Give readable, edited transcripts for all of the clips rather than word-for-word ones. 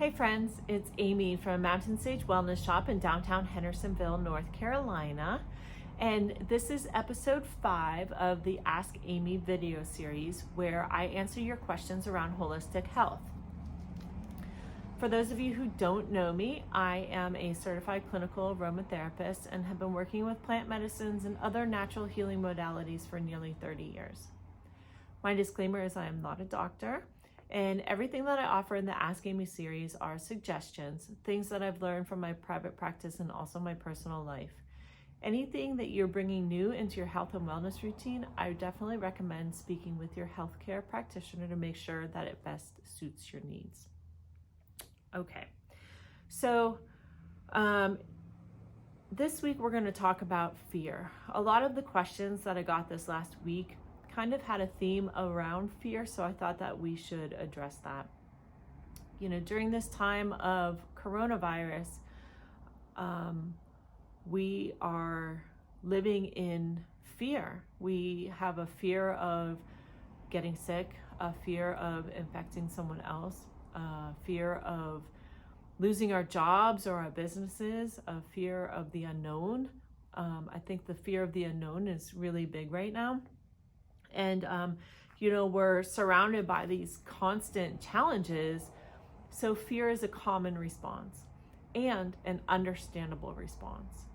Hey friends, it's Amy from Mountain Sage Wellness Shop in downtown Hendersonville, North Carolina. And this is episode 5 of the Ask Amy video series where I answer your questions around holistic health. For those of you who don't know me, I am a certified clinical aromatherapist and have been working with plant medicines and other natural healing modalities for nearly 30 years. My disclaimer is I am not a doctor. And everything that I offer in the Ask Amy series are suggestions, things that I've learned from my private practice and also my personal life. Anything that you're bringing new into your health and wellness routine, I definitely recommend speaking with your healthcare practitioner to make sure that it best suits your needs. Okay, so this week we're going to talk about fear. A lot of the questions that I got this last week kind of had a theme around fear, so I thought that we should address that. You know, during this time of coronavirus, we are living in fear. We have a fear of getting sick, a fear of infecting someone else, a fear of losing our jobs or our businesses, a fear of the unknown. I think the fear of the unknown is really big right now. And, we're surrounded by these constant challenges. So fear is a common response and an understandable response.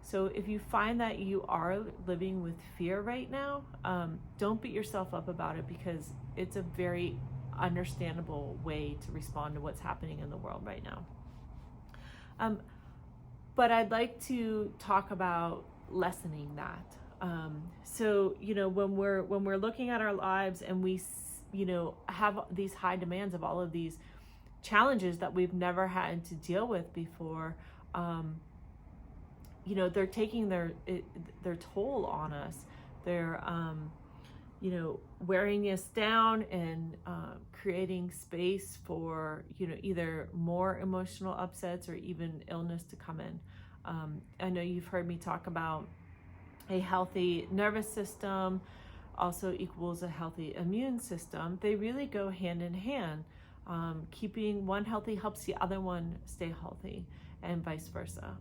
So if you find that you are living with fear right now, don't beat yourself up about it because it's a very understandable way to respond to what's happening in the world right now. But I'd like to talk about lessening that. When we're looking at our lives and we, have these high demands of all of these challenges that we've never had to deal with before, they're taking their toll on us. They're, wearing us down and creating space for, either more emotional upsets or even illness to come in. I know you've heard me talk about a healthy nervous system also equals a healthy immune system. They really go hand in hand. Keeping one healthy helps the other one stay healthy and vice versa.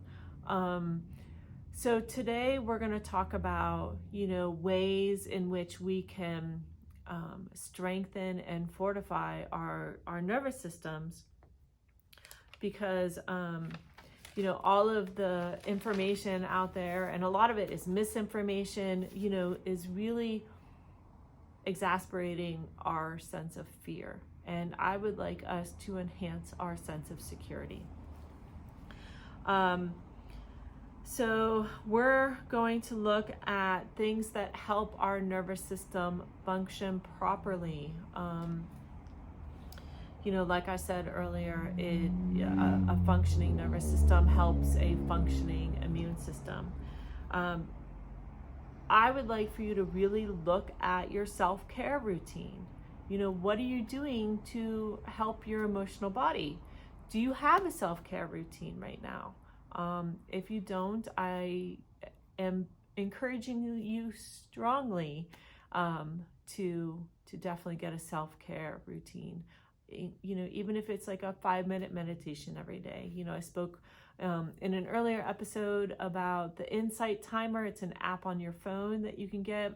So today we're going to talk about, ways in which we can strengthen and fortify our nervous systems because all of the information out there, and a lot of it is misinformation, is really exasperating our sense of fear. And I would like us to enhance our sense of security. So we're going to look at things that help our nervous system function properly. Like I said earlier, a functioning nervous system helps a functioning immune system. I would like for you to really look at your self-care routine. What are you doing to help your emotional body? Do you have a self-care routine right now? If you don't, I am encouraging you strongly to definitely get a self-care routine. Even if it's like a 5-minute meditation every day. I spoke in an earlier episode about the Insight Timer. It's an app on your phone that you can get.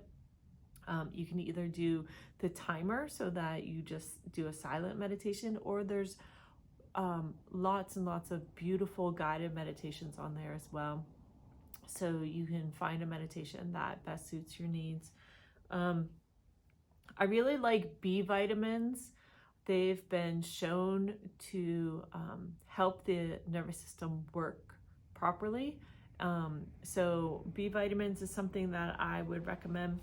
You can either do the timer so that you just do a silent meditation, or there's lots and lots of beautiful guided meditations on there as well. So you can find a meditation that best suits your needs. I really like B vitamins. They've been shown to help the nervous system work properly. So B vitamins is something that I would recommend.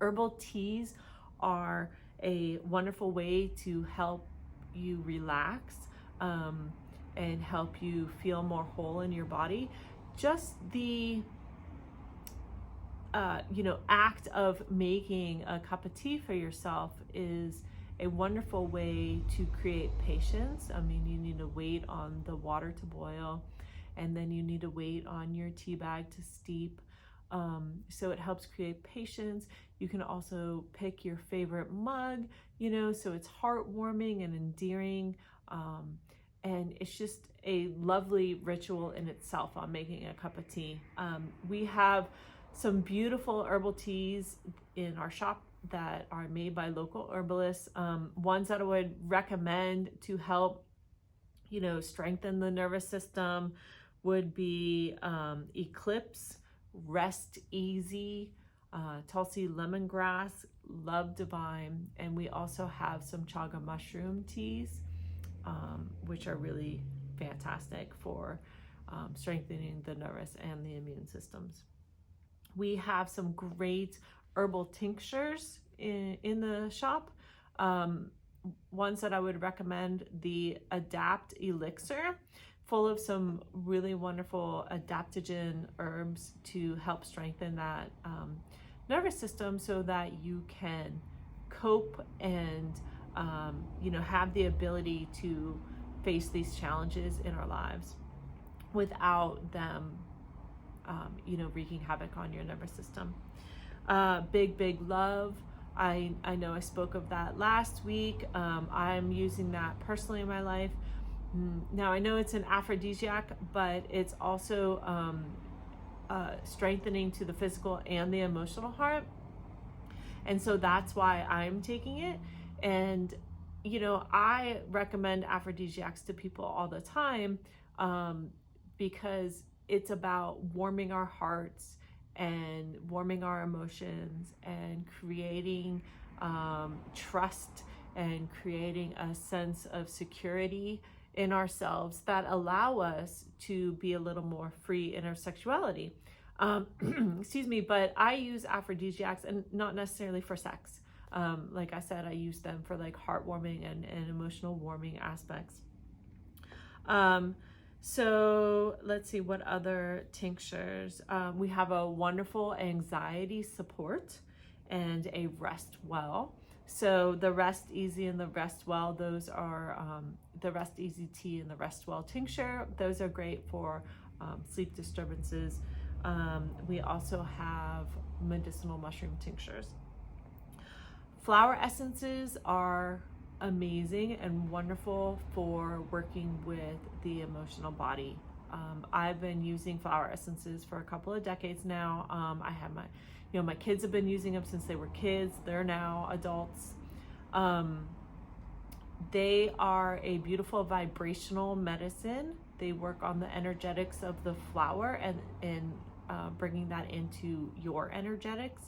Herbal teas are a wonderful way to help you relax and help you feel more whole in your body. Just the act of making a cup of tea for yourself is a wonderful way to create patience. I mean, you need to wait on the water to boil, and then you need to wait on your tea bag to steep. So it helps create patience. You can also pick your favorite mug, so it's heartwarming and endearing. and it's just a lovely ritual in itself on making a cup of tea. We have some beautiful herbal teas in our shop that are made by local herbalists. Ones that I would recommend to help, strengthen the nervous system would be Eclipse, Rest Easy, Tulsi Lemongrass, Love Divine, and we also have some chaga mushroom teas, which are really fantastic for strengthening the nervous and the immune systems. We have some great herbal tinctures in the shop. Ones that I would recommend, the Adapt Elixir, full of some really wonderful adaptogen herbs to help strengthen that nervous system so that you can cope and have the ability to face these challenges in our lives without them wreaking havoc on your nervous system. Big love. I know I spoke of that last week. I'm using that personally in my life. Now, I know it's an aphrodisiac, but it's also strengthening to the physical and the emotional heart. And so that's why I'm taking it. And, I recommend aphrodisiacs to people all the time because it's about warming our hearts and warming our emotions and creating trust and creating a sense of security in ourselves that allow us to be a little more free in our sexuality. Excuse me, but I use aphrodisiacs and not necessarily for sex. Like I said, I use them for like heartwarming and emotional warming aspects. So let's see what other tinctures. We have a wonderful anxiety support and a rest well. So the Rest Easy and the Rest Well, those are the Rest Easy tea and the Rest Well tincture. Those are great for sleep disturbances. We also have medicinal mushroom tinctures. Flower essences are amazing and wonderful for working with the emotional body. I've been using flower essences for a couple of decades now. I have my kids have been using them since they were kids. They're now adults. They are a beautiful vibrational medicine. They work on the energetics of the flower and bringing that into your energetics.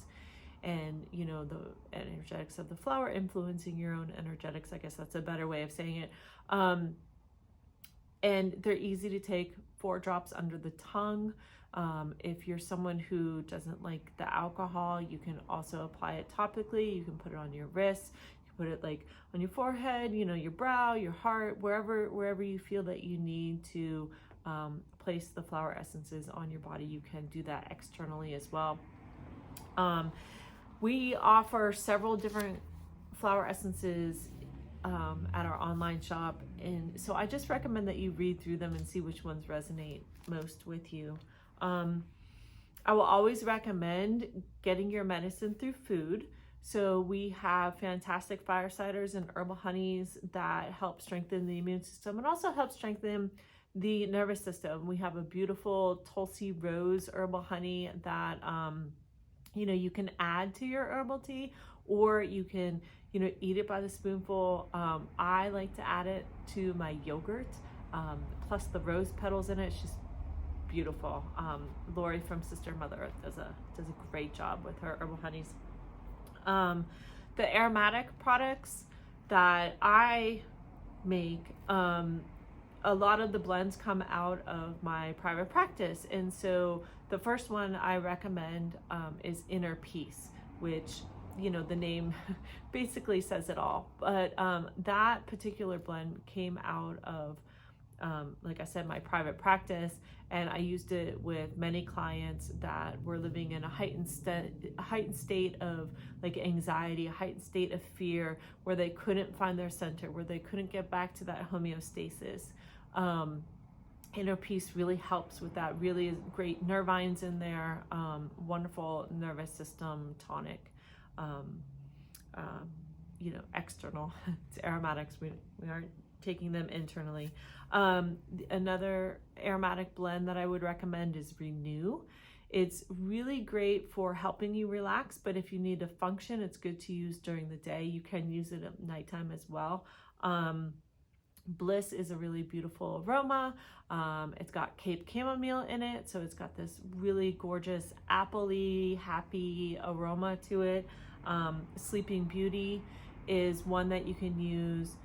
And the energetics of the flower influencing your own energetics. I guess that's a better way of saying it. And they're easy to take, 4 drops under the tongue. If you're someone who doesn't like the alcohol, you can also apply it topically. You can put it on your wrists. You can put it like on your forehead, your brow, your heart, wherever you feel that you need to place the flower essences on your body. You can do that externally as well. We offer several different flower essences at our online shop, and so I just recommend that you read through them and see which ones resonate most with you. I will always recommend getting your medicine through food. So we have fantastic fire ciders and herbal honeys that help strengthen the immune system and also help strengthen the nervous system. We have a beautiful Tulsi Rose herbal honey that you can add to your herbal tea, or you can, eat it by the spoonful. I like to add it to my yogurt, plus the rose petals in it. It's just beautiful. Lori from Sister Mother Earth does a great job with her herbal honeys. The aromatic products that I make, a lot of the blends come out of my private practice. And so the first one I recommend is Inner Peace, which, the name basically says it all. But that particular blend came out of, like I said, my private practice. And I used it with many clients that were living in a heightened state of like anxiety, a heightened state of fear, where they couldn't find their center, where they couldn't get back to that homeostasis. Inner Peace really helps with that. Really great nervines in there, wonderful nervous system tonic, external. It's aromatics. We aren't taking them internally. Another aromatic blend that I would recommend is Renew. It's really great for helping you relax, but if you need to function, it's good to use during the day. You can use it at nighttime as well. Bliss is a really beautiful aroma. It's got Cape chamomile in it, so it's got this really gorgeous appley, happy aroma to it. Sleeping Beauty is one that you can use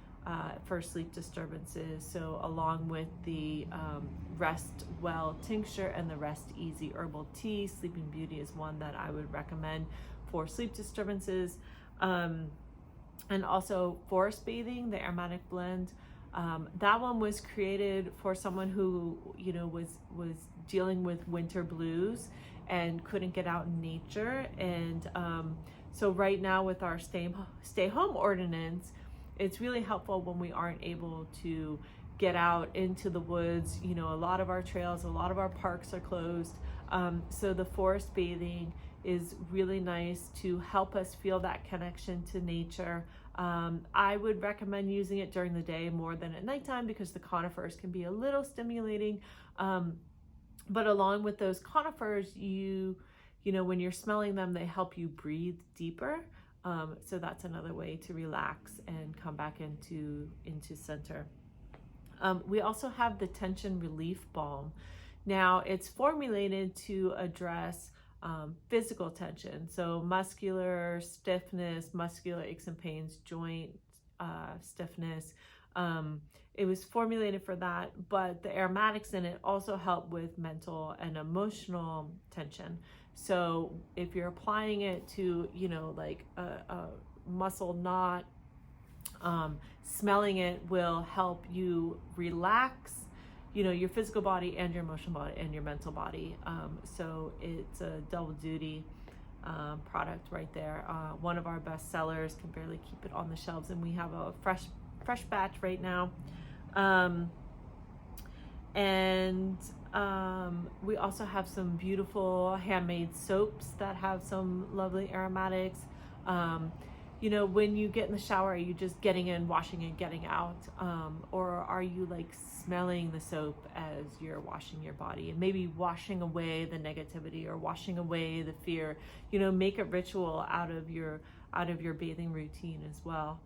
for sleep disturbances. So along with the Rest Well tincture and the Rest Easy Herbal Tea, Sleeping Beauty is one that I would recommend for sleep disturbances. And also Forest Bathing, the aromatic blend. That one was created for someone who, you know, was dealing with winter blues and couldn't get out in nature. And so right now with our stay home ordinance, it's really helpful when we aren't able to get out into the woods. You know, a lot of our trails, a lot of our parks are closed. So the forest bathing is really nice to help us feel that connection to nature. I would recommend using it during the day more than at nighttime because the conifers can be a little stimulating. But along with those conifers, you know, when you're smelling them, they help you breathe deeper. So that's another way to relax and come back into center. We also have the Tension Relief Balm. Now it's formulated to address physical tension, so muscular stiffness, muscular aches and pains, joint stiffness. It was formulated for that, but the aromatics in it also help with mental and emotional tension. So if you're applying it to, you know, like a muscle knot, smelling it will help you relax, you know, your physical body and your emotional body and your mental body. So it's a double duty product right there. One of our best sellers, can barely keep it on the shelves, and we have a fresh batch right now. We also have some beautiful handmade soaps that have some lovely aromatics. You know, when you get in the shower, are you just getting in, washing and getting out? Or are you like smelling the soap as you're washing your body and maybe washing away the negativity or washing away the fear? You know, make a ritual out of your bathing routine as well.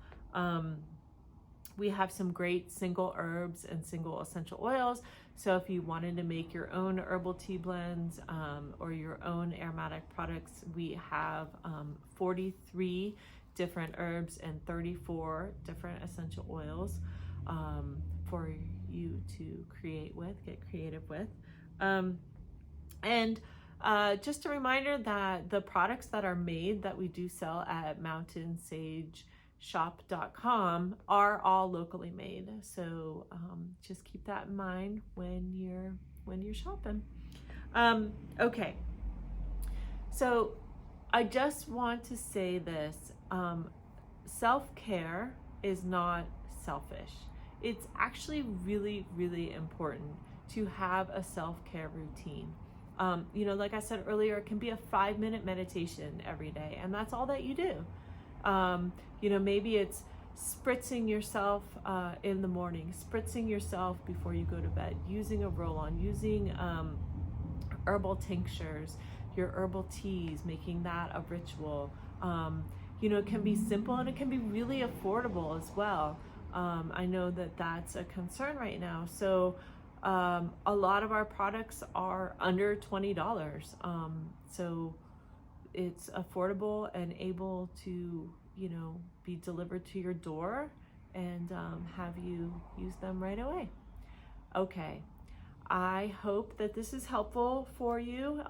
We have some great single herbs and single essential oils. So if you wanted to make your own herbal tea blends or your own aromatic products, we have 43 different herbs and 34 different essential oils for you to get creative with. Just a reminder that the products that are made that we do sell at mountainSageShop.com are all locally made. So just keep that in mind when you're shopping. Okay. So I just want to say this. Self-care is not selfish. It's actually really, really important to have a self-care routine. You know, like I said earlier, it can be a 5-minute meditation every day, and that's all that you do. You know, maybe it's spritzing yourself in the morning, spritzing yourself before you go to bed, using a roll-on, using herbal tinctures, your herbal teas, making that a ritual. You know, it can be simple and it can be really affordable as well. I know that that's a concern right now. So a lot of our products are under $20. So it's affordable and able to, you know, be delivered to your door and have you use them right away. Okay. I hope that this is helpful for you.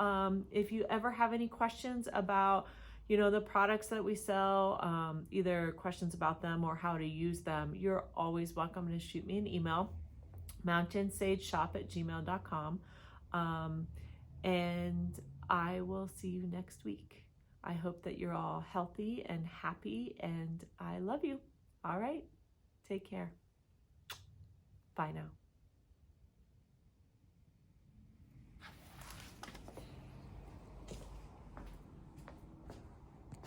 If you ever have any questions about, you know, the products that we sell, either questions about them or how to use them, you're always welcome to shoot me an email, mountainSageShop@gmail.com. And I will see you next week. I hope that you're all healthy and happy, and I love you. All right. Take care. Bye now.